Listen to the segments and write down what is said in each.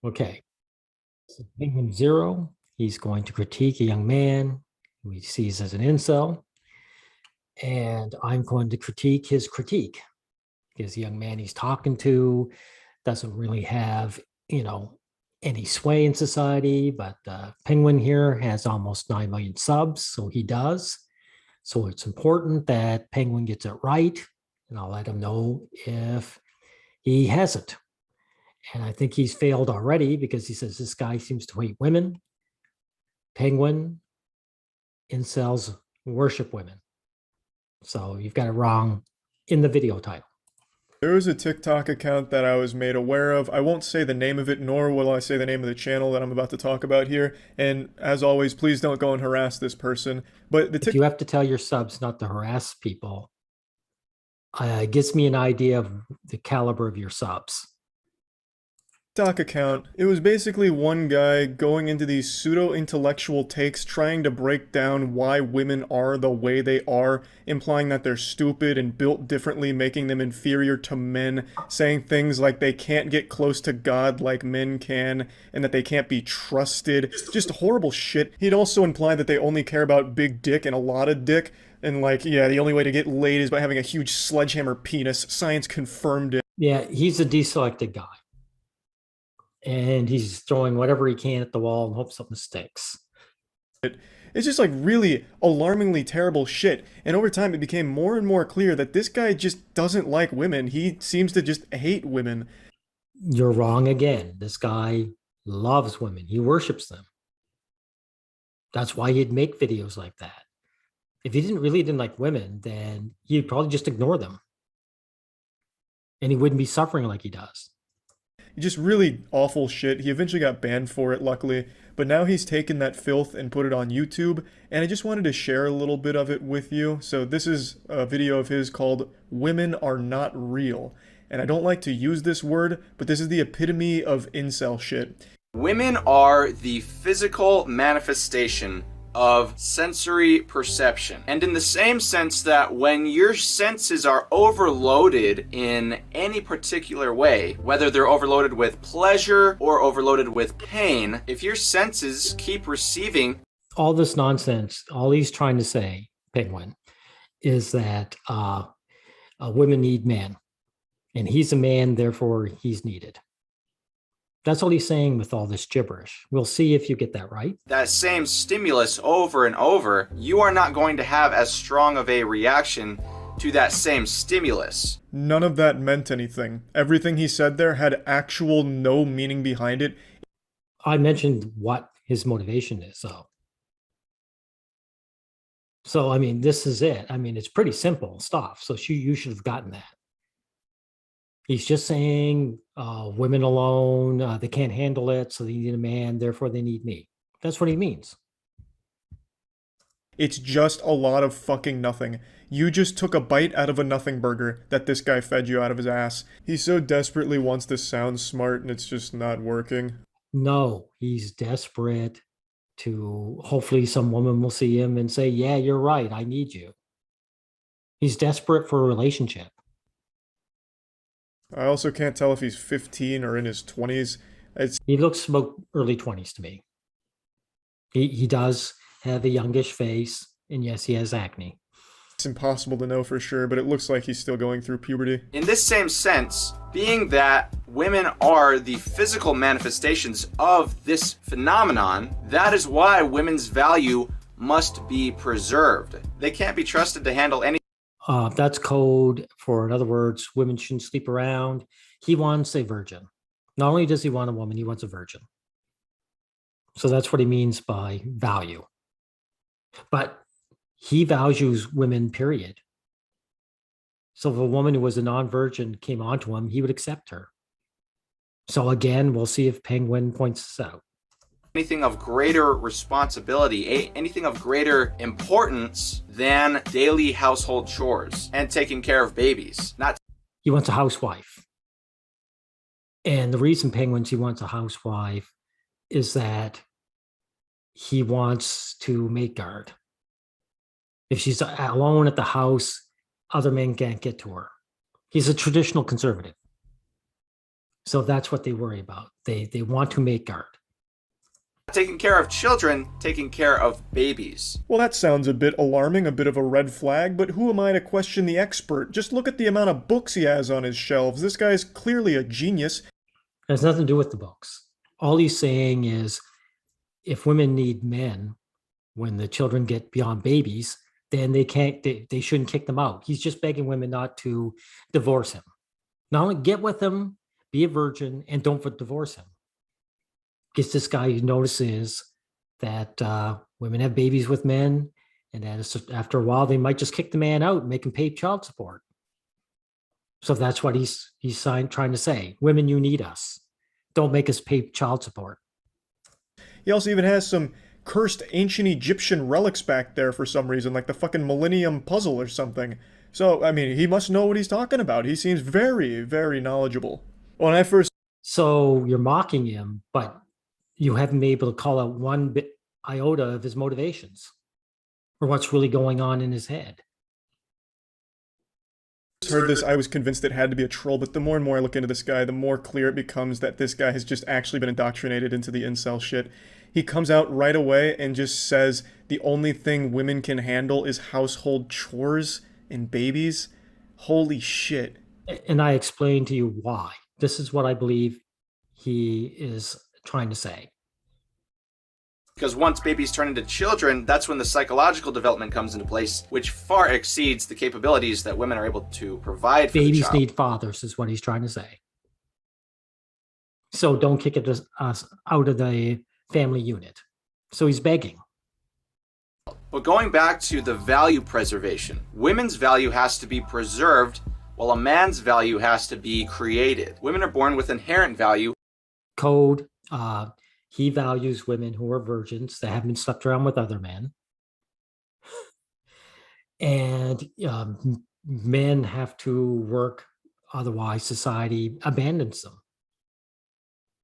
Okay. So Penguinz0, he's going to critique a young man who he sees as an incel. And I'm going to critique his critique because the young man he's talking to doesn't really have, any sway in society. But Penguin here has almost 9 million subs, so he does. So it's important that Penguin gets it right. And I'll let him know if he hasn't. And I think he's failed already because he says this guy seems to hate women. Penguin, incels worship women. So you've got it wrong in the video title. There was a TikTok account that I was made aware of. I won't say the name of it, nor will I say the name of the channel that I'm about to talk about here. And as always, please don't go and harass this person. But if you have to tell your subs not to harass people, it gives me an idea of the caliber of your subs. TikTok account, it was basically one guy going into these pseudo-intellectual takes trying to break down why women are the way they are, implying that they're stupid and built differently, making them inferior to men, saying things like they can't get close to God like men can, and that they can't be trusted. Just horrible shit. He'd also imply that they only care about big dick and a lot of dick, and like, yeah, the only way to get laid is by having a huge sledgehammer penis. Science confirmed it. Yeah, he's a deselected guy. And he's throwing whatever he can at the wall and hope something sticks. It's just like really alarmingly terrible shit. And over time it became more and more clear that this guy just doesn't like women. He seems to just hate women. You're wrong again. This guy loves women. He worships them. That's why he'd make videos like that. If he didn't like women, then he'd probably just ignore them. And he wouldn't be suffering like he does. Just really awful shit. He eventually got banned for it, luckily, but now he's taken that filth and put it on YouTube, and I just wanted to share a little bit of it with you. So this is a video of his called "Women Are Not Real," and I don't like to use this word, but this is the epitome of incel shit. Women are the physical manifestation of sensory perception. And in the same sense that when your senses are overloaded in any particular way, whether they're overloaded with pleasure or overloaded with pain, if your senses keep receiving all this nonsense, all he's trying to say, Penguin, is that women need men. And he's a man, therefore he's needed. That's all he's saying with all this gibberish. We'll see if you get that right. That same stimulus over and over, you are not going to have as strong of a reaction to that same stimulus. None of that meant anything. Everything he said there had actual no meaning behind it. I mentioned what his motivation is, though. So, I mean, this is it. I mean, it's pretty simple stuff. So you should have gotten that. He's just saying women alone, they can't handle it, so they need a man, therefore they need me. That's what he means. It's just a lot of fucking nothing. You just took a bite out of a nothing burger that this guy fed you out of his ass. He so desperately wants to sound smart and it's just not working. No, he's desperate to, hopefully some woman will see him and say, yeah, you're right, I need you. He's desperate for a relationship. I also can't tell if he's 15 or in his 20s. He looks about early 20s to me. He does have a youngish face, and yes, he has acne. It's impossible to know for sure, but it looks like he's still going through puberty. In this same sense, being that women are the physical manifestations of this phenomenon, that is why women's value must be preserved. They can't be trusted to handle any. That's code for, in other words, women shouldn't sleep around. He wants a virgin. Not only does he want a woman, he wants a virgin. So that's what he means by value. But he values women, period. So if a woman who was a non-virgin came onto him, he would accept her. So again, we'll see if Penguin points this out. Anything of greater responsibility, anything of greater importance than daily household chores and taking care of babies. He wants a housewife. And the reason Penguins he wants a housewife is that he wants to make guard. If she's alone at the house, other men can't get to her. He's a traditional conservative. So that's what they worry about. They want to make guard. Taking care of children, taking care of babies. Well, that sounds a bit alarming, a bit of a red flag, but who am I to question the expert? Just look at the amount of books he has on his shelves. This guy's clearly a genius. It has nothing to do with the books. All he's saying is if women need men when the children get beyond babies, then they shouldn't kick them out. He's just begging women not to divorce him. Not only get with him, be a virgin, and don't divorce him. Because this guy notices that women have babies with men, and that after a while they might just kick the man out and make him pay child support. So that's what he's trying to say. Women, you need us. Don't make us pay child support. He also even has some cursed ancient Egyptian relics back there for some reason, like the fucking Millennium Puzzle or something. So, I mean, he must know what he's talking about. He seems very, very knowledgeable. When I first... So you're mocking him, but you haven't been able to call out one bit iota of his motivations or what's really going on in his head. heard this, I was convinced it had to be a troll, but the more and more I look into this guy, the more clear it becomes that this guy has just actually been indoctrinated into the incel shit. He comes out right away and just says the only thing women can handle is household chores and babies. Holy shit. And I explained to you why. This is what I believe he is trying to say. Because once babies turn into children, that's when the psychological development comes into place, which far exceeds the capabilities that women are able to provide for the Babies child. need fathers, is what he's trying to say. So don't kick us out of the family unit. So he's begging. But going back to the value preservation, women's value has to be preserved, while a man's value has to be created. Women are born with inherent value. Code, he values women who are virgins that haven't slept around with other men. And men have to work, otherwise society abandons them.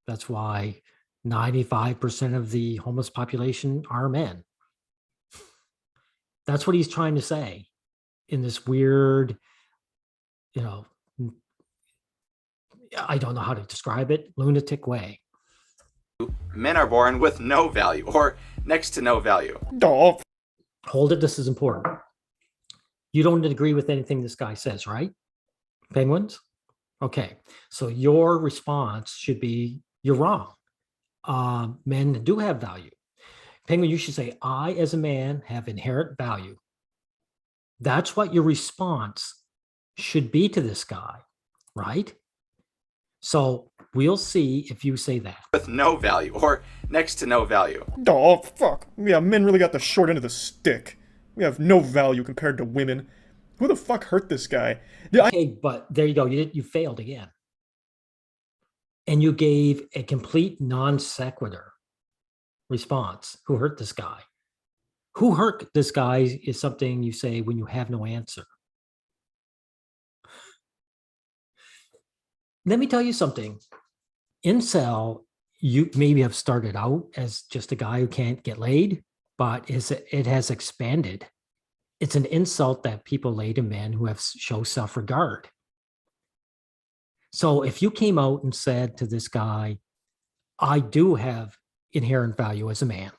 That's why 95% of the homeless population are men. That's what he's trying to say in this weird, I don't know how to describe it, lunatic way. Men are born with no value, or next to no value. Oh. Hold it, this is important. You don't agree with anything this guy says, right? Penguins? Okay, so your response should be, you're wrong. Men do have value. Penguin, you should say, I as a man have inherent value. That's what your response should be to this guy, right? So we'll see if you say that. With no value, or next to no value. Oh, fuck. Yeah, men really got the short end of the stick. We have no value compared to women. Who the fuck hurt this guy? Okay, but there you go. You failed again. And you gave a complete non sequitur response. Who hurt this guy? Who hurt this guy is something you say when you have no answer. Let me tell you something. Incel, you maybe have started out as just a guy who can't get laid, but it has expanded. It's an insult that people lay to men who have show self-regard. So if you came out and said to this guy, I do have inherent value as a man,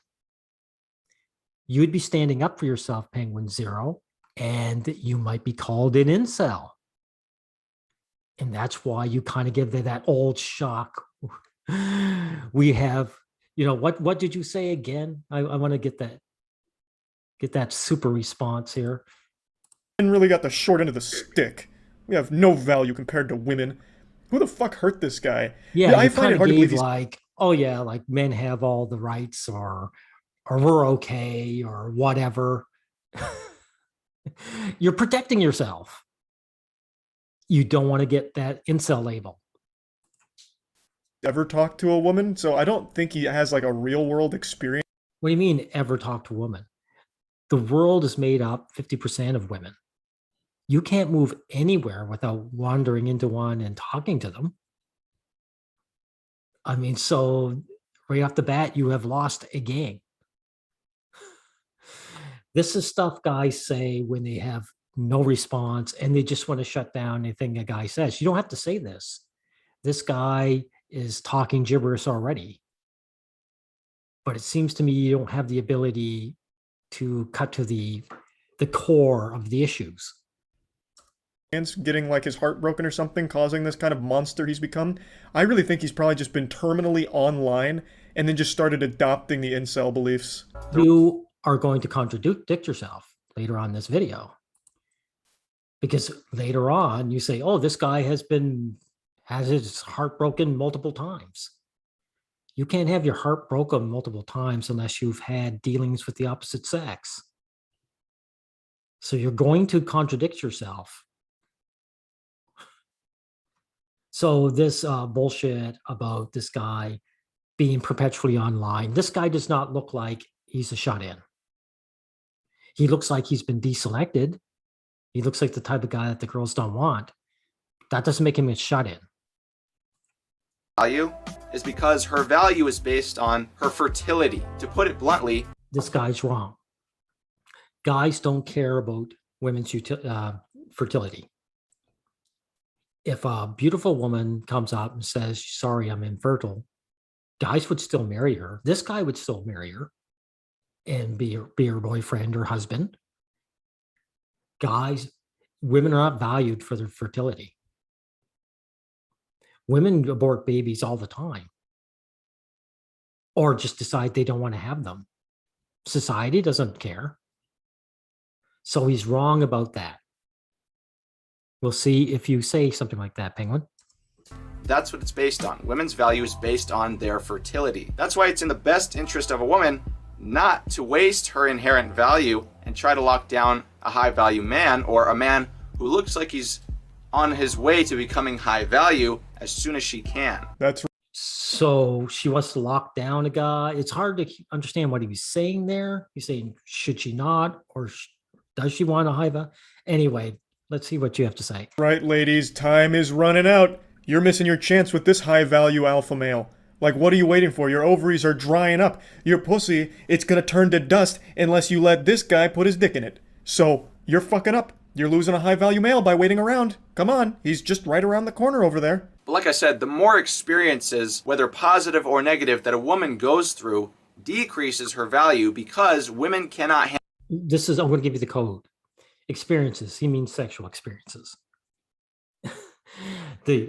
you'd be standing up for yourself, Penguinz0, and you might be called an incel. And that's why you kind of give that old shock. We have, what did you say again? I want to get that super response here. Men really got the short end of the stick. We have no value compared to women. Who the fuck hurt this guy? Yeah, I you find kind it of hard to believe gave he's... like, oh yeah, like men have all the rights or we're okay or whatever. You're protecting yourself. You don't want to get that incel label. Ever talked to a woman, so I don't think he has like a real world experience. What do you mean ever talk to a woman? The world is made up 50% of women. You can't move anywhere without wandering into one and talking to them. I mean, so right off the bat, you have lost a game. This is stuff guys say when they have no response and they just want to shut down anything a guy says. You don't have to say this, this guy is talking gibberish already. But it seems to me you don't have the ability to cut to the core of the issues. Getting like his heart broken or something, causing this kind of monster he's become. I really think he's probably just been terminally online and then just started adopting the incel beliefs. You are going to contradict yourself later on in this video. Because later on you say, oh, this guy has his heart broken multiple times. You can't have your heart broken multiple times unless you've had dealings with the opposite sex. So you're going to contradict yourself. So this bullshit about this guy being perpetually online, this guy does not look like he's a shut-in. He looks like he's been deselected. He looks like the type of guy that the girls don't want. That doesn't make him a shut-in. Value is because her value is based on her fertility. To put it bluntly, this guy's wrong. Guys don't care about women's fertility. If a beautiful woman comes up and says, sorry, I'm infertile, guys would still marry her. This guy would still marry her and be her boyfriend or husband. Guys, women are not valued for their fertility. Women abort babies all the time, or just decide they don't want to have them. Society doesn't care. So he's wrong about that. We'll see if you say something like that, Penguin. That's what it's based on. Women's value is based on their fertility. That's why it's in the best interest of a woman not to waste her inherent value and try to lock down a high value man, or a man who looks like he's on his way to becoming high value, as soon as she can. That's so she wants to lock down a guy. It's hard to understand what he was saying there. He's saying, should she not, or does she want a high value? Anyway, let's see what you have to say. right, ladies, time is running out. You're missing your chance with this high value alpha male. Like, what are you waiting for? Your ovaries are drying up. Your pussy, it's gonna turn to dust unless you let this guy put his dick in it. So, you're fucking up. You're losing a high value male by waiting around. Come on, he's just right around the corner over there. But like I said, the more experiences, whether positive or negative, that a woman goes through decreases her value, because women cannot handle. I'm going to give you the code. Experiences. He means sexual experiences.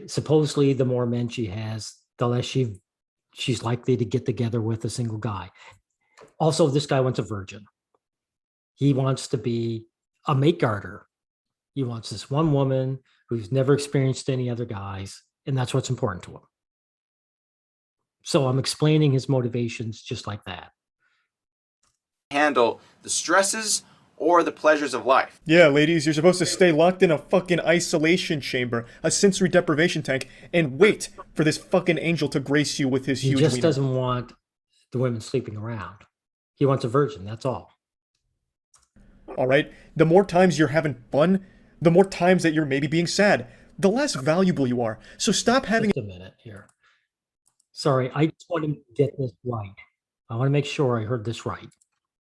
Supposedly, the more men she has, the less she's likely to get together with a single guy. Also, this guy wants a virgin. He wants to be a mate guarder. He wants this one woman who's never experienced any other guys, and that's what's important to him. So I'm explaining his motivations just like that. Handle the stresses or the pleasures of life. Yeah, ladies, you're supposed to stay locked in a fucking isolation chamber, a sensory deprivation tank, and wait for this fucking angel to grace you with his huge He just wiener. doesn't want the women sleeping around. He wants a virgin, that's all. All right? The more times you're having fun, the more times that you're maybe being sad, the less valuable you are. So stop having... Just a minute here. Sorry, I just want to get this right. I want to make sure I heard this right.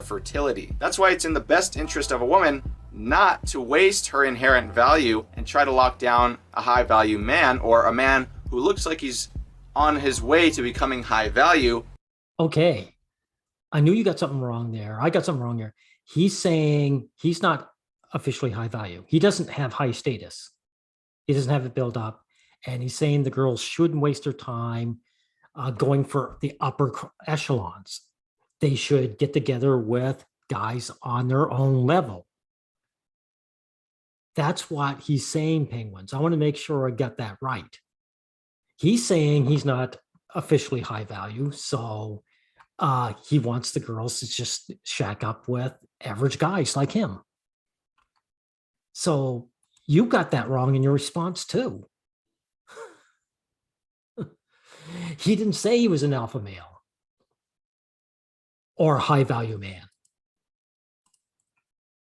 Fertility. That's why it's in the best interest of a woman not to waste her inherent value and try to lock down a high value man, or a man who looks like he's on his way to becoming high value. Okay. I knew you got something wrong there. I got something wrong there. He's saying he's not officially high value. He doesn't have high status. He doesn't have it built up. And he's saying the girls shouldn't waste their time going for the upper echelons. They should get together with guys on their own level. That's what he's saying, Penguins. I want to make sure I got that right. He's saying he's not officially high value, so he wants the girls to just shack up with average guys like him. So you got that wrong in your response too. He didn't say he was an alpha male or a high value man.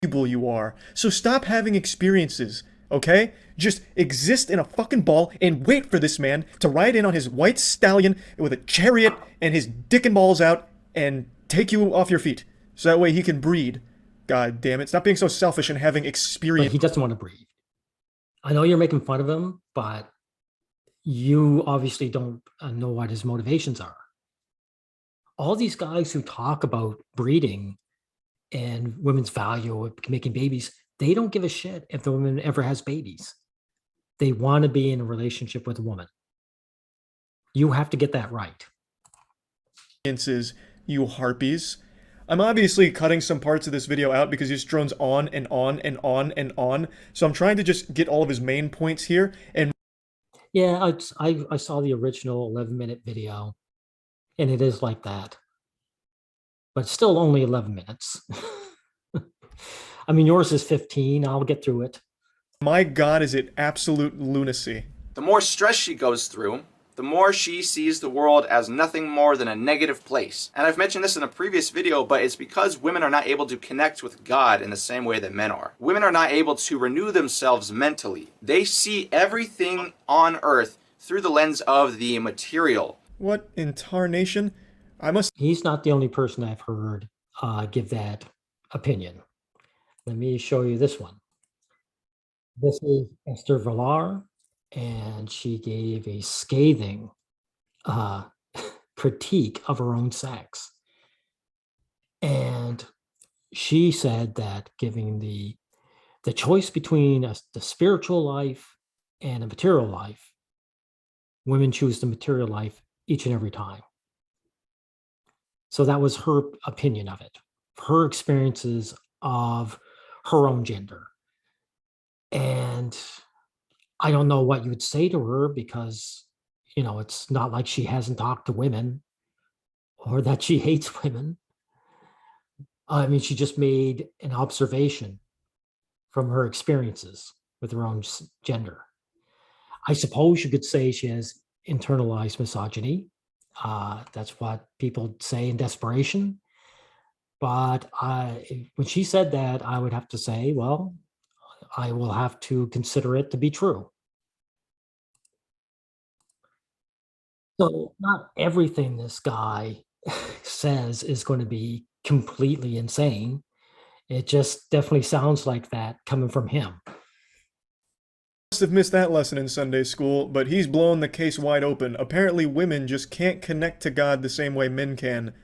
You are. So stop having experiences, okay? Just exist in a fucking ball and wait for this man to ride in on his white stallion with a chariot and his dick and balls out and take you off your feet. So that way he can breed. God damn it. Stop being so selfish and having experience. But he doesn't want to breed. I know you're making fun of him, but you obviously don't know what his motivations are. All these guys who talk about breeding and women's value of making babies, they don't give a shit if the woman ever has babies. They want to be in a relationship with a woman. You have to get that right. Is you harpies. I'm obviously cutting some parts of this video out because he just drones on and on and on and on. So I'm trying to just get all of his main points here. And yeah, I saw the original 11-minute video, and it is like that. But it's still only 11 minutes. I mean, yours is 15. I'll get through it. My God, is it absolute lunacy. The more stress she goes through, the more she sees the world as nothing more than a negative place. And I've mentioned this in a previous video, but it's because women are not able to connect with God in the same way that men are. Women are not able to renew themselves mentally. They see everything on earth through the lens of the material. What in tarnation? He's not the only person I've heard give that opinion. Let me show you this one. This is Esther Villar, and she gave a scathing critique of her own sex. And she said that giving the choice between the spiritual life and a material life, women choose the material life each and every time. So that was her opinion of it, her experiences of her own gender. And I don't know what you would say to her because, you know, it's not like she hasn't talked to women or that she hates women. I mean, she just made an observation from her experiences with her own gender. I suppose you could say she has internalized misogyny. That's what people say in desperation. But when she said that, I would have to say, well, I will have to consider it to be true. So not everything this guy says is going to be completely insane. It just definitely sounds like that coming from him. Must have missed that lesson in Sunday school, but he's blown the case wide open. Apparently women just can't connect to God the same way men can.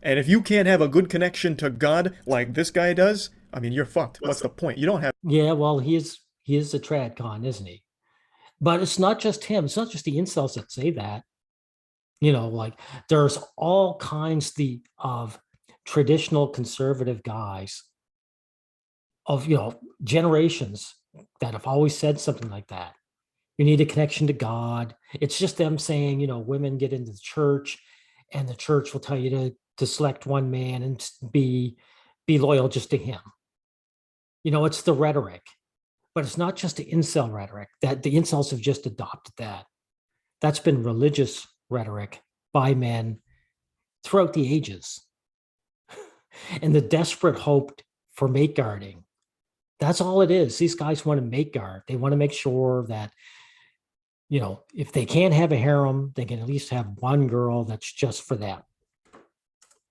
And if you can't have a good connection to God like this guy does, I mean, you're fucked. What's the point? You don't have... Yeah, well, he is a trad con, isn't he? But it's not just him. It's not just the incels that say that. You know, like there's all kinds of traditional conservative guys of, you know, generations that have always said something like that. You need a connection to God. It's just them saying, you know, women get into the church and the church will tell you to select one man and be loyal just to him. You know, it's the rhetoric, but it's not just the incel rhetoric that the incels have just adopted that. That's been religious rhetoric by men throughout the ages. And the desperate hope for mate guarding. That's all it is. These guys want to mate guard. They want to make sure that, you know, if they can't have a harem, they can at least have one girl that's just for them.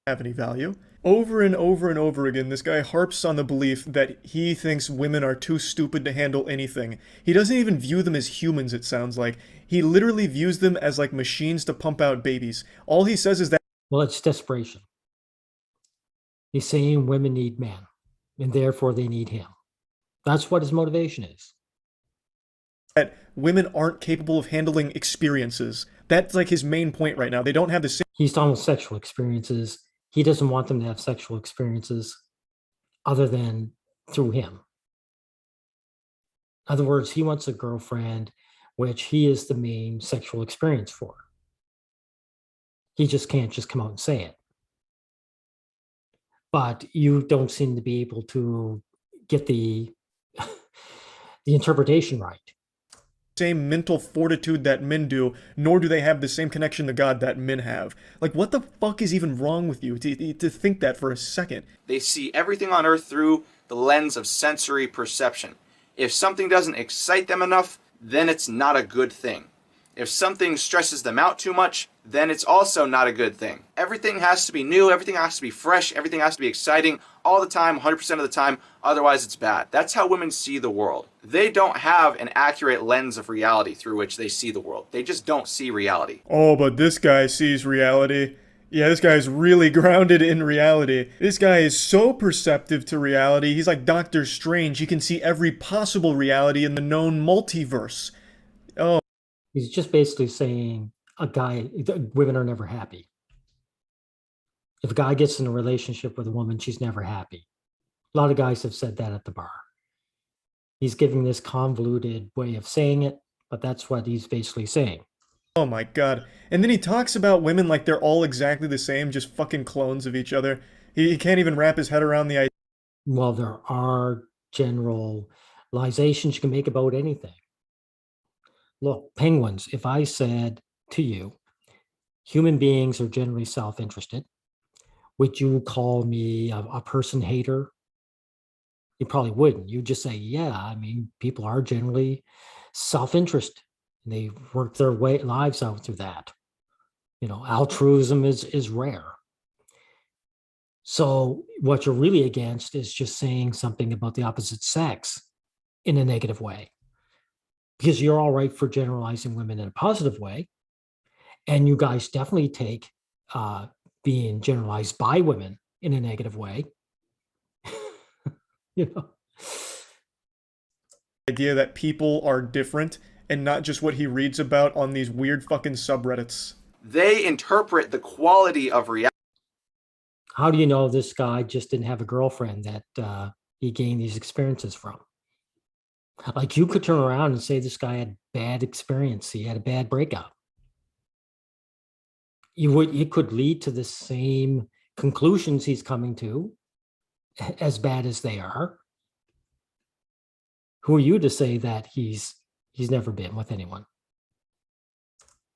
Have any value. Over and over and over again, this guy harps on the belief that he thinks women are too stupid to handle anything. He doesn't even view them as humans, it sounds like. He literally views them as like machines to pump out babies. All he says is that... Well, it's desperation. He's saying women need men, and therefore they need him. That's what his motivation is. That women aren't capable of handling experiences. That's like his main point right now. They don't have the same... He's talking about sexual experiences. He doesn't want them to have sexual experiences other than through him. In other words, he wants a girlfriend which he is the main sexual experience for. He just can't just come out and say it. But you don't seem to be able to get the interpretation right. Same mental fortitude that men do, nor do they have the same connection to God that men have. Like, what the fuck is even wrong with you to think that for a second? They see everything on earth through the lens of sensory perception. If something doesn't excite them enough, then it's not a good thing. If something stresses them out too much, then it's also not a good thing. Everything has to be new, everything has to be fresh, everything has to be exciting all the time, 100% of the time, otherwise it's bad. That's how women see the world. They don't have an accurate lens of reality through which they see the world. They just don't see reality. Oh, but this guy sees reality. Yeah, this guy's really grounded in reality. This guy is so perceptive to reality. He's like Doctor Strange. He can see every possible reality in the known multiverse. Oh. He's just basically saying women are never happy. If a guy gets in a relationship with a woman, she's never happy. A lot of guys have said that at the bar. He's giving this convoluted way of saying it, but that's what he's basically saying. Oh my god. And then he talks about women like they're all exactly the same, just fucking clones of each other. He can't even wrap his head around the idea. Well, there are generalizations you can make about anything. Look, penguins, if I said to you, human beings are generally self-interested, would you call me a person hater? You probably wouldn't. You'd just say, yeah, I mean, people are generally self-interest. They work their lives out through that. You know, altruism is rare. So what you're really against is just saying something about the opposite sex in a negative way. Because you're all right for generalizing women in a positive way. And you guys definitely take being generalized by women in a negative way. You know, Idea that people are different and not just what he reads about on these weird fucking subreddits. They interpret the quality of reality. how do you know this guy just didn't have a girlfriend that he gained these experiences from? Like, you could turn around and say this guy had bad experience. He had a bad breakup. It could lead to the same conclusions he's coming to, as bad as they are. Who are you to say that he's never been with anyone?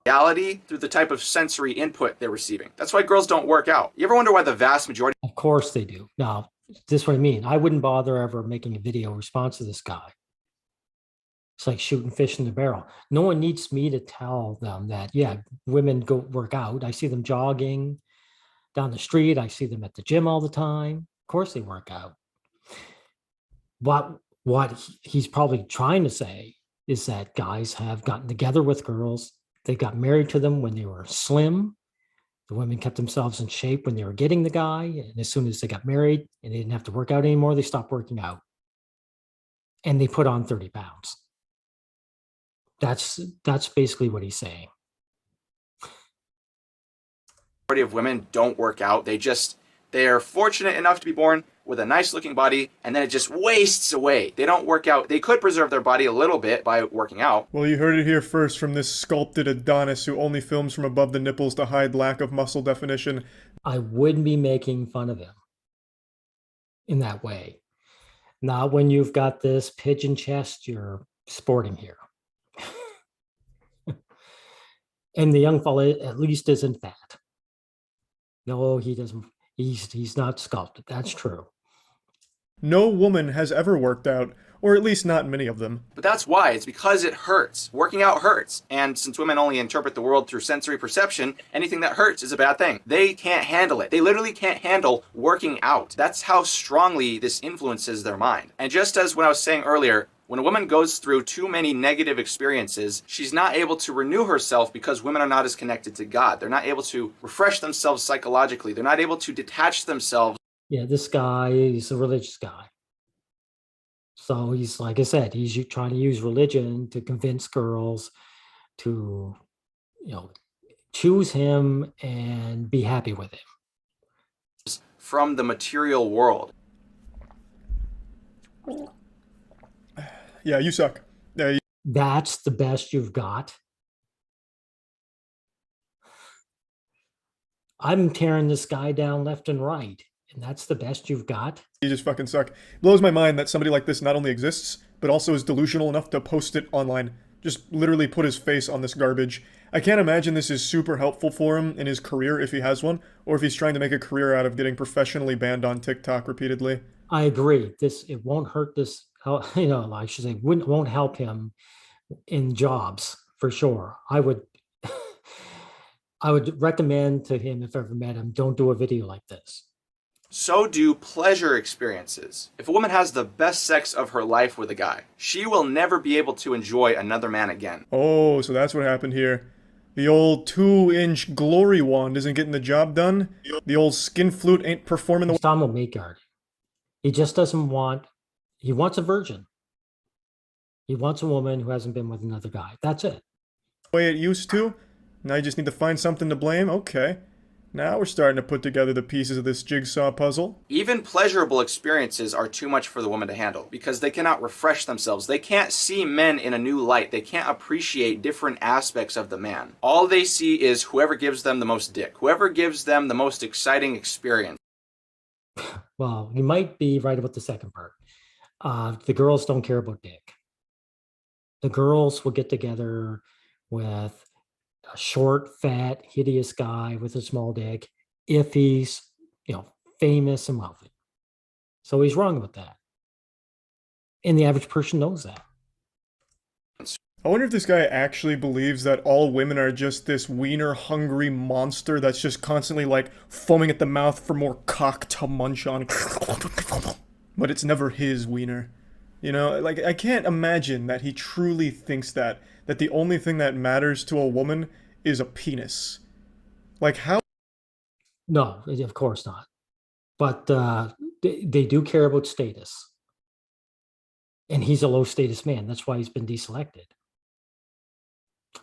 Reality through the type of sensory input they're receiving. That's why girls don't work out. You ever wonder why the vast majority Of course they do. Now, this is what I mean. I wouldn't bother ever making a video response to this guy. It's like shooting fish in the barrel. No one needs me to tell them that, yeah, women go work out. I see them jogging down the street. I see them at the gym all the time. Of course they work out. What he's probably trying to say is that guys have gotten together with girls. They got married to them when they were slim. The women kept themselves in shape when they were getting the guy. And as soon as they got married and they didn't have to work out anymore, they stopped working out. And they put on 30 pounds. That's basically what he's saying. of women don't work out. They are fortunate enough to be born with a nice looking body, and then it just wastes away. They don't work out. They could preserve their body a little bit by working out. Well, you heard it here first from this sculpted Adonis who only films from above the nipples to hide lack of muscle definition. I wouldn't be making fun of him in that way. Not when you've got this pigeon chest you're sporting here. And the young fella at least isn't fat. No, he doesn't. He's not sculpted. That's true. No woman has ever worked out, or at least not many of them. But that's why. It's because it hurts. Working out hurts. And since women only interpret the world through sensory perception, anything that hurts is a bad thing. They can't handle it. They literally can't handle working out. That's how strongly this influences their mind. And just as when I was saying earlier, when a woman goes through too many negative experiences, she's not able to renew herself because women are not as connected to God. They're not able to refresh themselves psychologically. They're not able to detach themselves. Yeah, this guy is a religious guy. So he's, like I said, he's trying to use religion to convince girls to, choose him and be happy with him. From the material world. Yeah, you suck. That's the best you've got. I'm tearing this guy down left and right, and that's the best you've got. You just fucking suck. Blows my mind that somebody like this not only exists, but also is delusional enough to post it online. Just literally put his face on this garbage. I can't imagine this is super helpful for him in his career if he has one, or if he's trying to make a career out of getting professionally banned on TikTok repeatedly. I agree. It won't hurt this, I should say, won't help him in jobs for sure. I would recommend to him, if I ever met him, don't do a video like this. So do pleasure experiences. If a woman has the best sex of her life with a guy, she will never be able to enjoy another man again. Oh, so that's what happened here. The old 2-inch glory wand isn't getting the job done. The old skin flute ain't performing the He's talking about Makeguard. He just doesn't want, he wants a virgin. He wants a woman who hasn't been with another guy. That's it. way it used to. Now you just need to find something to blame? Okay. Now we're starting to put together the pieces of this jigsaw puzzle. Even pleasurable experiences are too much for the woman to handle because they cannot refresh themselves. They can't see men in a new light. They can't appreciate different aspects of the man. All they see is whoever gives them the most dick, whoever gives them the most exciting experience. Well, you might be right about the second part. The girls don't care about dick. The girls will get together with a short, fat, hideous guy with a small dick if he's, famous and wealthy. So he's wrong about that. And the average person knows that. I wonder if this guy actually believes that all women are just this wiener-hungry monster that's just constantly, like, foaming at the mouth for more cock to munch on. But it's never his wiener. Like, I can't imagine that he truly thinks that the only thing that matters to a woman is a penis. Like, how? No, of course not. But they do care about status. And he's a low-status man. That's why he's been deselected.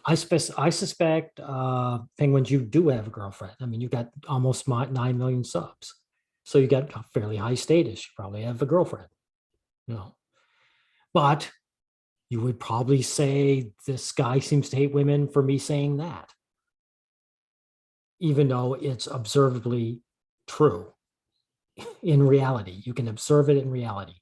I suspect, Penguins, you do have a girlfriend. I mean, you got almost 9 million subs. So you got a fairly high status. You probably have a girlfriend. But you would probably say this guy seems to hate women for me saying that. Even though it's observably true. In reality, you can observe it in reality.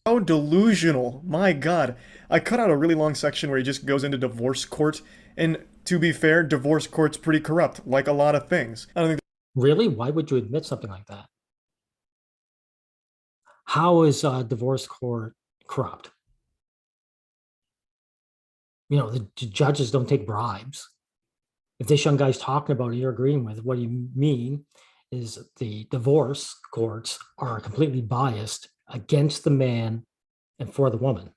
How delusional. My God. I cut out a really long section where he just goes into divorce court. And to be fair, divorce court's pretty corrupt, like a lot of things. I don't think. Really? Why would you admit something like that? How is divorce court corrupt? The judges don't take bribes. If this young guy's talking about it, you're agreeing with it, what you mean is the divorce courts are completely biased against the man and for the woman.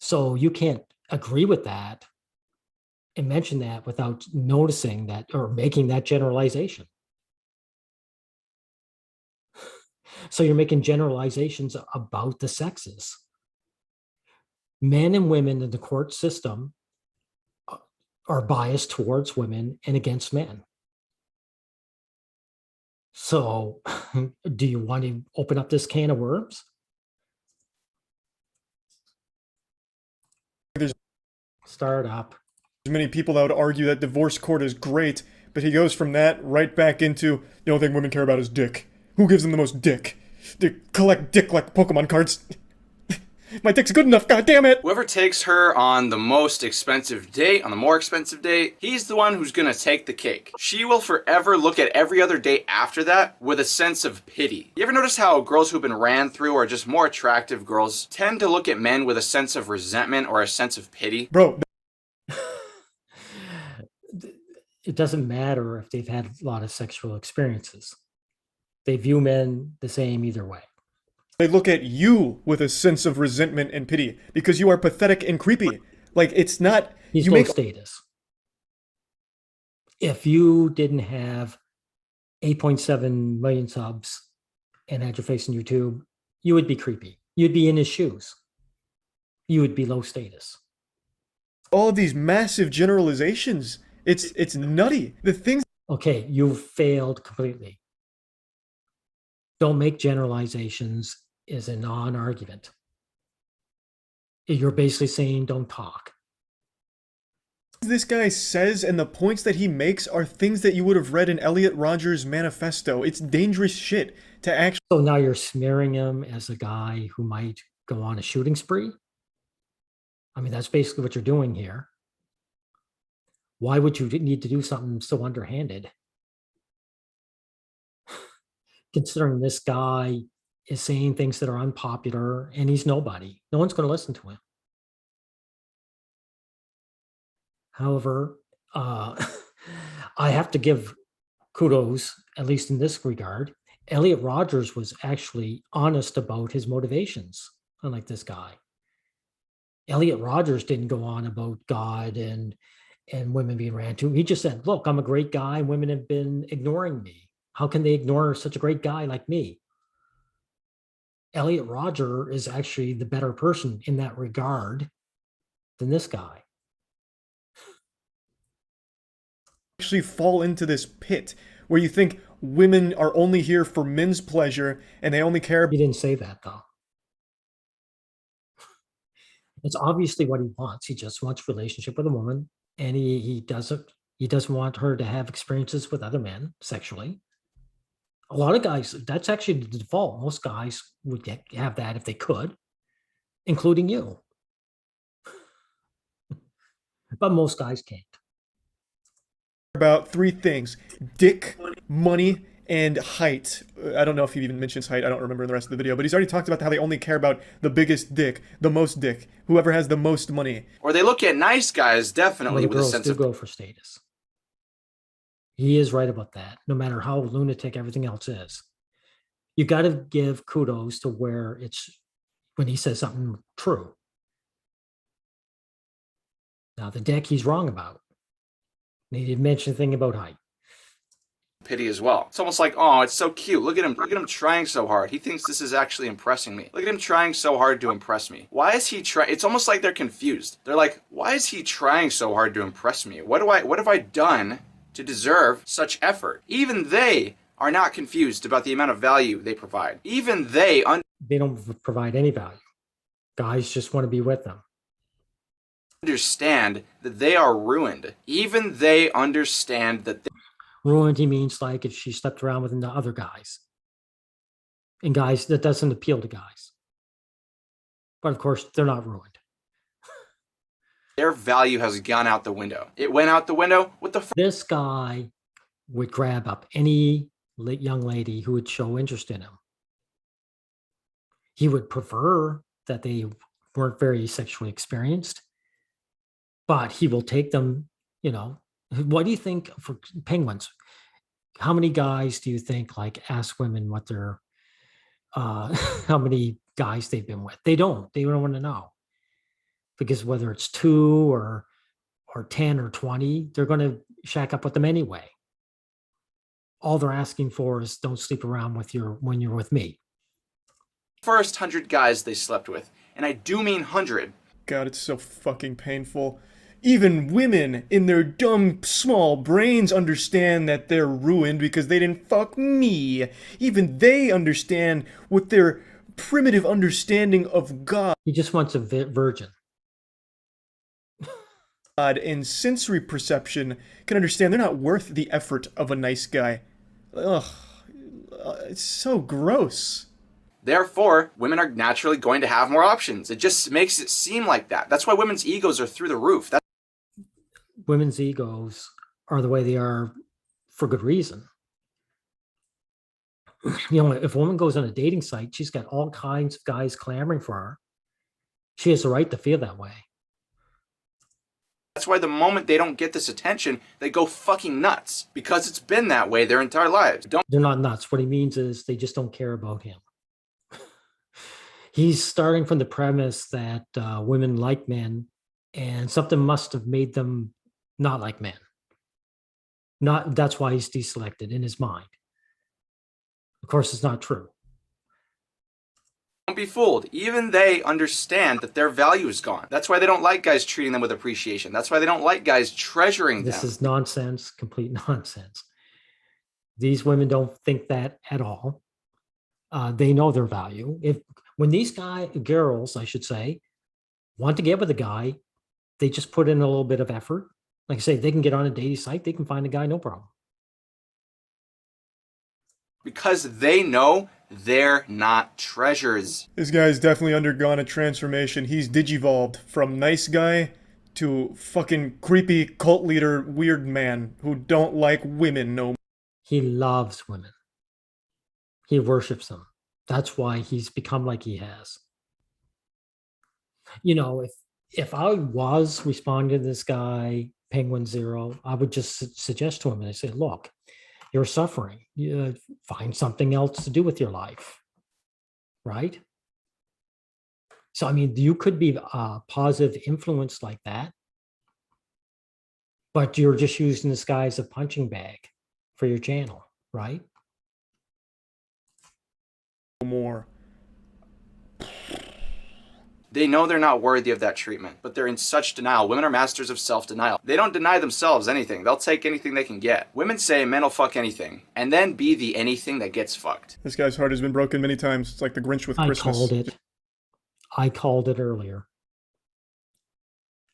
So you can't agree with that and mention that without noticing that or making that generalization. So you're making generalizations about the sexes. Men and women in the court system are biased towards women and against men. So do you want to open up this can of worms? Start up. There's many people that would argue that divorce court is great, but he goes from that right back into the only thing women care about is dick. Who gives them the most dick? They collect dick like Pokemon cards. My dick's good enough, goddammit! Whoever takes her on the most expensive date, on the more expensive date, he's the one who's gonna take the cake. She will forever look at every other date after that with a sense of pity. You ever notice how girls who've been ran through or just more attractive girls tend to look at men with a sense of resentment or a sense of pity? Bro. It doesn't matter if they've had a lot of sexual experiences. They view men the same either way. They look at you with a sense of resentment and pity because you are pathetic and creepy. Like, it's not. He's low status. If you didn't have 8.7 million subs and had your face on YouTube, you would be creepy. You'd be in his shoes. You would be low status. All of these massive generalizations. It's nutty. The things. Okay, you've failed completely. Don't make generalizations is a non-argument. You're basically saying don't talk. This guy says and the points that he makes are things that you would have read in Elliot Rodgers' manifesto. It's dangerous shit to actually. So now you're smearing him as a guy who might go on a shooting spree? I mean, that's basically what you're doing here. Why would you need to do something so underhanded? Considering this guy is saying things that are unpopular and he's nobody. No one's going to listen to him. However, I have to give kudos, at least in this regard. Elliot Rogers was actually honest about his motivations, unlike this guy. Elliot Rogers didn't go on about God and women being ran to. He just said, look, I'm a great guy. Women have been ignoring me. How can they ignore such a great guy like me? Elliot Rodger is actually the better person in that regard than this guy. Actually fall into this pit where you think women are only here for men's pleasure and they only care. He didn't say that, though. It's obviously what he wants. He just wants relationship with a woman, and he doesn't want her to have experiences with other men sexually. A lot of guys, that's actually the default. Most guys would have that if they could, including you. But most guys can't. About three things: dick, money, and height. I don't know if he even mentions height. I don't remember in the rest of the video, but he's already talked about how they only care about the biggest dick, the most dick, whoever has the most money. Or they look at nice guys definitely Well, with a girls sense do of go for status. He is right about that, no matter how lunatic everything else is. You got to give kudos to where it's when he says something true. Now, the dick he's wrong about. And he didn't mention anything about height. pity as well. It's almost like, oh, it's so cute. Look at him trying so hard. He thinks this is actually impressing me. Look at him trying so hard to impress me. Why is he trying? It's almost like they're confused. They're like, why is he trying so hard to impress me? What have I done to deserve such effort? Even they are not confused about the amount of value they provide. Even they don't provide any value. Guys just want to be with them. Understand that they are ruined. Even they understand that Ruined, he means like if she slept around with the other guys. And guys, that doesn't appeal to guys. But of course, they're not ruined. their value has gone out the window. It went out the window. What the This guy would grab up any young lady who would show interest in him. He would prefer that they weren't very sexually experienced, but he will take them, you know. What do you think for Penguinz? How many guys do you think like ask women what their how many guys they've been with? They don't want to know, because whether it's 2 or 10 or 20, they're going to shack up with them anyway. All they're asking for is don't sleep around with when you're with me. first 100 guys they slept with, and I do mean 100. God, it's so fucking painful. Even women in their dumb, small brains understand that they're ruined because they didn't fuck me. Even they understand with their primitive understanding of God. He just wants a virgin. God and sensory perception can understand they're not worth the effort of a nice guy. Ugh, it's so gross. Therefore, women are naturally going to have more options. It just makes it seem like that. That's why women's egos are through the roof. Women's egos are the way they are for good reason. You know, if a woman goes on a dating site, she's got all kinds of guys clamoring for her. She has the right to feel that way. That's why the moment they don't get this attention, they go fucking nuts. Because it's been that way their entire lives. They're not nuts. What he means is they just don't care about him. He's starting from the premise that women like men, and something must have made them not like men. That's why he's deselected in his mind. Of course, it's not true. Don't be fooled. Even they understand that their value is gone. That's why they don't like guys treating them with appreciation. That's why they don't like guys treasuring them. This is nonsense, complete nonsense. These women don't think that at all. They know their value. When these girls, I should say, want to get with a guy, they just put in a little bit of effort. Like I say, they can get on a dating site, they can find a guy, no problem. Because they know they're not treasures. This guy's definitely undergone a transformation. He's digivolved from nice guy to fucking creepy cult leader weird man who don't like women no more. He loves women. He worships them. That's why he's become like he has. You know, if I was responding to this guy, Penguinz0, I would just suggest to him and I say, look, you're suffering. You find something else to do with your life, right? So, I mean, you could be a positive influence like that, but you're just using this guy as a punching bag for your channel, right? More. They know they're not worthy of that treatment, but they're in such denial. Women are masters of self-denial. They don't deny themselves anything. They'll take anything they can get. Women say men will fuck anything, and then be the anything that gets fucked. This guy's heart has been broken many times. It's like the Grinch with Christmas. I called it earlier.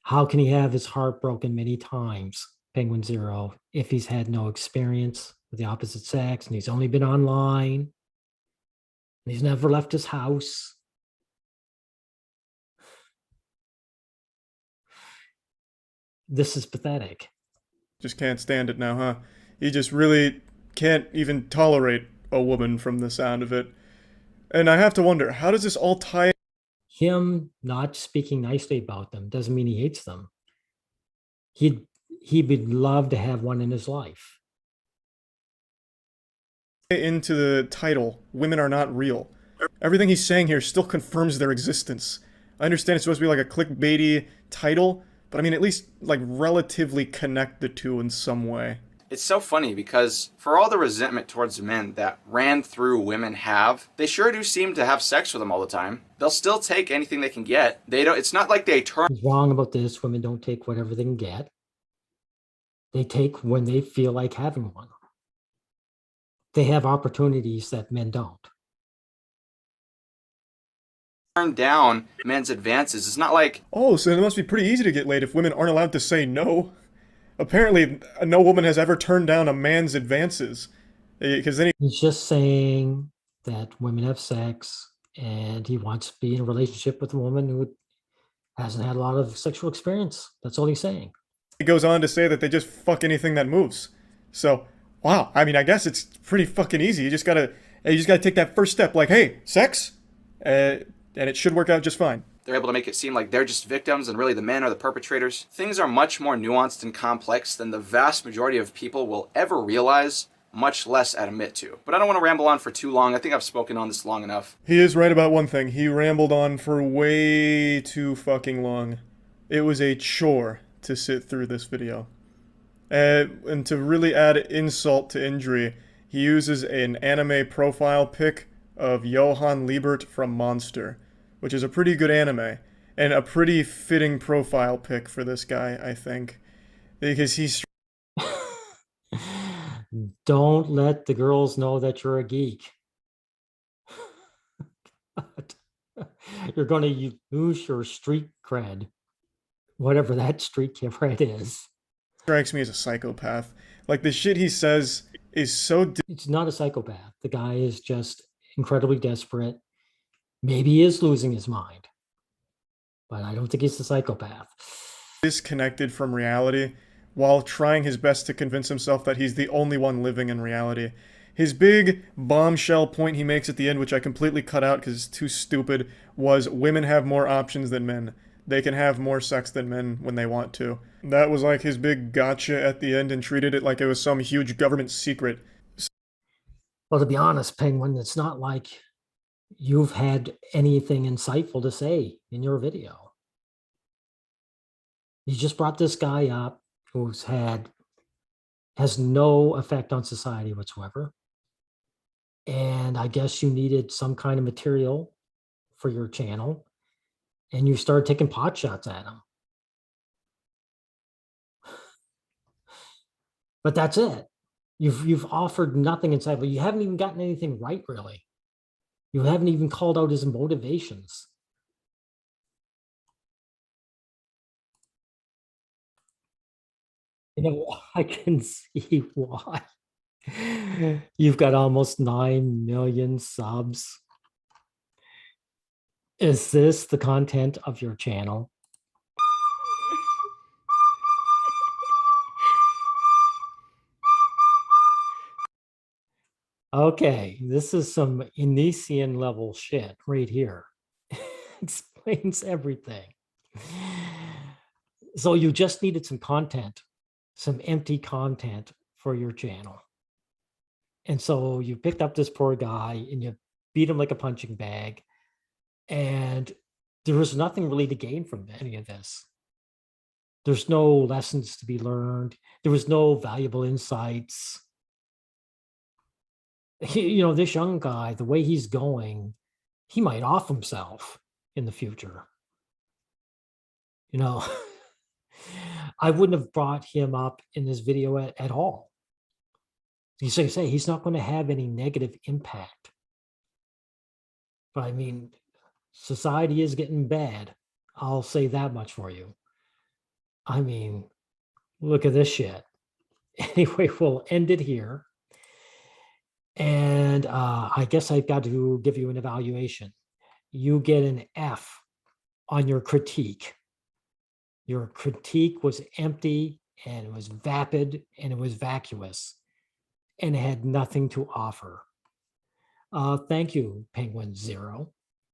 How can he have his heart broken many times, Penguinz0, if he's had no experience with the opposite sex and he's only been online and he's never left his house? This is pathetic. Just can't stand it now, huh? He just really can't even tolerate a woman from the sound of it. And I have to wonder, how does this all tie? Him not speaking nicely about them doesn't mean he hates them. He would love to have one in his life. Into the title, women are not real. Everything he's saying here still confirms their existence. I understand it's supposed to be like a clickbaity title, but I mean, at least like relatively connect the two in some way. It's so funny because for all the resentment towards men that ran through women have, they sure do seem to have sex with them all the time. They'll still take anything they can get. They don't. It's not like they turn. He's wrong about this. Women don't take whatever they can get. They take when they feel like having one. They have opportunities that men don't. Turn down men's advances. It's not like, oh, so it must be pretty easy to get laid if women aren't allowed to say no. Apparently, no woman has ever turned down a man's advances. Because then he's just saying that women have sex and he wants to be in a relationship with a woman who hasn't had a lot of sexual experience. That's all he's saying. He goes on to say that they just fuck anything that moves. So, wow, I mean, I guess it's pretty fucking easy. You just gotta take that first step, like, hey, sex? And it should work out just fine. they're able to make it seem like they're just victims and really the men are the perpetrators. Things are much more nuanced and complex than the vast majority of people will ever realize, much less admit to. But I don't want to ramble on for too long. I think I've spoken on this long enough. He is right about one thing. He rambled on for way too fucking long. It was a chore to sit through this video. And to really add insult to injury, he uses an anime profile pic of Johann Liebert from Monster, which is a pretty good anime, and a pretty fitting profile pic for this guy, I think. Because he's... Don't let the girls know that you're a geek. You're going to lose your street cred, whatever that street cred is. Strikes me as a psychopath. Like, the shit he says is so... It's not a psychopath. The guy is just incredibly desperate. Maybe he is losing his mind, but I don't think he's a psychopath. Disconnected from reality, while trying his best to convince himself that he's the only one living in reality. His big bombshell point he makes at the end, which I completely cut out because it's too stupid, was women have more options than men. They can have more sex than men when they want to. That was like his big gotcha at the end, and treated it like it was some huge government secret. Well, to be honest, Penguin, it's not like you've had anything insightful to say in your video. You just brought this guy up who's has no effect on society whatsoever. And I guess you needed some kind of material for your channel, and you started taking pot shots at him. But that's it. You've offered nothing insightful. You haven't even gotten anything right, really. You haven't even called out his motivations. You know, I can see why. You've got almost 9 million subs. Is this the content of your channel? Okay, this is some Indician level shit right here. Explains everything. So you just needed some content, some empty content for your channel. And so you picked up this poor guy and you beat him like a punching bag. And there was nothing really to gain from any of this. There's no lessons to be learned. There was no valuable insights. This young guy, the way he's going, he might off himself in the future. I wouldn't have brought him up in this video at all. You say he's not going to have any negative impact. But I mean, society is getting bad. I'll say that much for you. I mean, look at this shit. Anyway, we'll end it here. And I guess I've got to give you an evaluation. You get an F on your critique. Your critique was empty, and it was vapid, and it was vacuous, and it had nothing to offer. Thank you, Penguinz0.